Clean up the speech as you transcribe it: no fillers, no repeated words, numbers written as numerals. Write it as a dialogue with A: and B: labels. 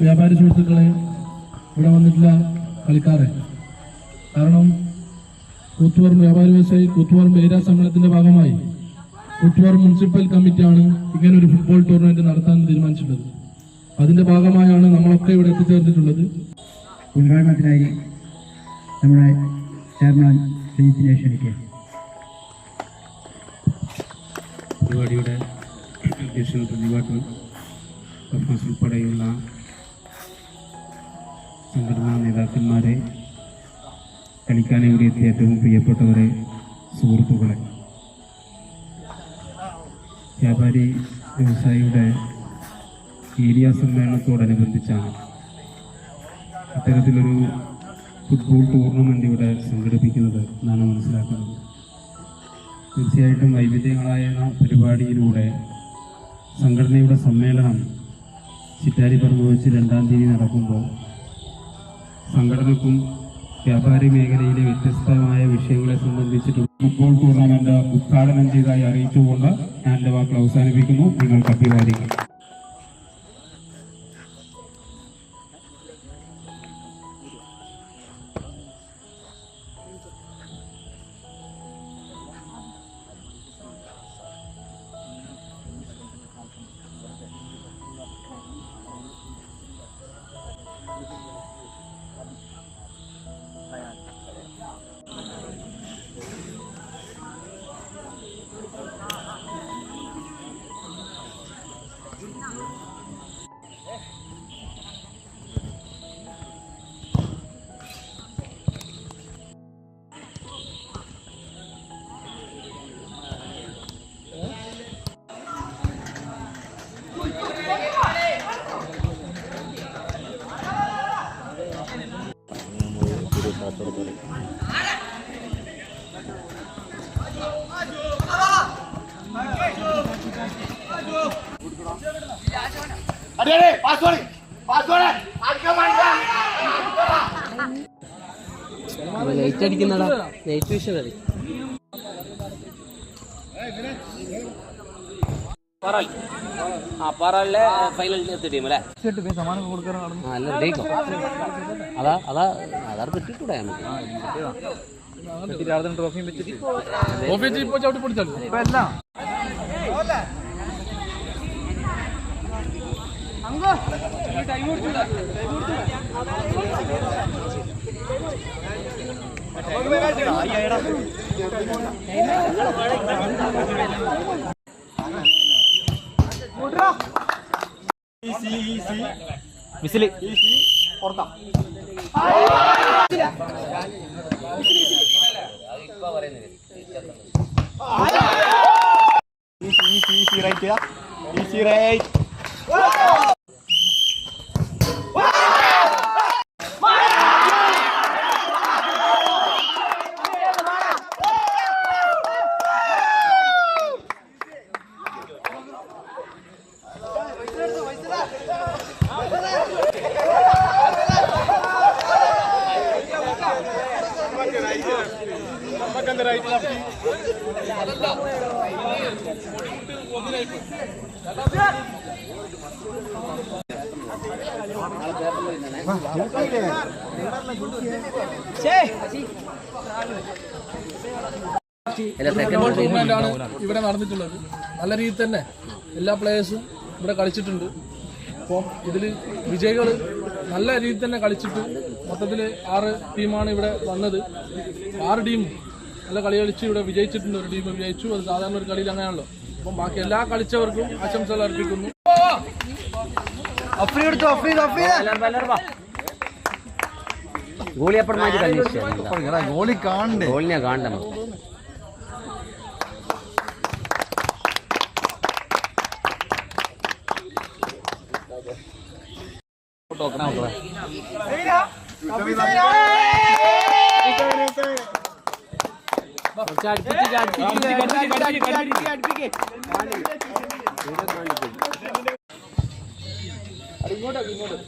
A: വ്യാപാരി സുഹൃത്തുക്കളെ, ഇവിടെ വന്നിട്ടുള്ള കളിക്കാരെ, കാരണം കൂത്തുപറമ്പ് വ്യാപാരി വ്യവസായി കൂത്തുപറമ്പ് ഏരിയ സമ്മേളനത്തിന്റെ ഭാഗമായി കൂത്തുപറമ്പ് മുനിസിപ്പൽ കമ്മിറ്റിയാണ് ഇങ്ങനെ ഒരു ഫുട്ബോൾ ടൂർണമെന്റ് നടത്താൻ തീരുമാനിച്ചിട്ടുള്ളത്. അതിന്റെ ഭാഗമായാണ് നമ്മളൊക്കെ ഇവിടെ എത്തിച്ചേർന്നിട്ടുള്ളത്.
B: ഉദ്ഘാടനത്തിനായി നമ്മുടെ ചെയർമാൻ ശ്രീജിത്തിനെ ക്ഷണിക്കുക.
C: പരിപാടിയുടെ അധ്യക്ഷൻ പ്രതിഭാട്ടൻ ഉൾപ്പെടെയുള്ള സംഘടനാ നേതാക്കന്മാരെ, കളിക്കാനെ ഇവിടെ എത്തിയ ഏറ്റവും പ്രിയപ്പെട്ടവരെ, സുഹൃത്തുക്കളെ, വ്യാപാരി വ്യവസായിയുടെ ഏരിയ സമ്മേളനത്തോടനുബന്ധിച്ചാണ് ഇത്തരത്തിലൊരു ഫുട്ബോൾ ടൂർണമെൻ്റ് ഇവിടെ സംഘടിപ്പിക്കുന്നത് എന്നാണ് മനസ്സിലാക്കുന്നത്. തീർച്ചയായിട്ടും വൈവിധ്യങ്ങളായ പരിപാടിയിലൂടെ സംഘടനയുടെ സമ്മേളനം ചിറ്റാരിപ്പറമ്പ് വെച്ച് 2-ാം തീയതി നടക്കുമ്പോൾ സംഘടനക്കും വ്യാപാരി മേഖലയിലെ വ്യത്യസ്തമായ വിഷയങ്ങളെ സംബന്ധിച്ചിട്ട് ഫുട്ബോൾ ടൂർണമെന്റ് ഉദ്ഘാടനം ചെയ്തതായി അറിയിച്ചുകൊണ്ട് ഞാൻ എൻ്റെ വാക്കുകൾ അവസാനിപ്പിക്കുന്നു. നിങ്ങൾക്ക് അഭിവാദിക്കും.
D: ലൈറ്റ് അടിക്കുന്നടാ, ലൈറ്റ് വിഷയം കളി. പാറാളിലെ ഫൈനൽ ടീം അല്ലേ? അതാ അതാ അതാ കിട്ടിട്ടൂടെ ട്രോഫിയും വെച്ചിട്ട് വിസില് പുറത്താ.
A: ടൂർണമെന്റാണ് ഇവിടെ നടന്നിട്ടുള്ളത്. നല്ല രീതിയിൽ തന്നെ എല്ലാ പ്ലേയേഴ്സും ഇവിടെ കളിച്ചിട്ടുണ്ട്. അപ്പം ഇതിൽ വിജയികൾ നല്ല രീതിയിൽ തന്നെ കളിച്ചിട്ട് മൊത്തത്തിൽ 6 ടീമാണ് ഇവിടെ വന്നത്. 6 ടീം നല്ല കളി കളിച്ച് ഇവിടെ വിജയിച്ചിട്ടുണ്ട്. ഒരു ടീം വിജയിച്ചു. അത് സാധാരണ ഒരു കളിയിൽ അങ്ങനെയാണല്ലോ. അപ്പം ബാക്കി എല്ലാ കളിച്ചവർക്കും ആശംസകൾ അർപ്പിക്കുന്നു.
D: ഗോളി എപ്പോഴും ഗോളി കാണണ്ടേ? ഗോളിനെ കാണണം. ഇങ്ങോട്ട്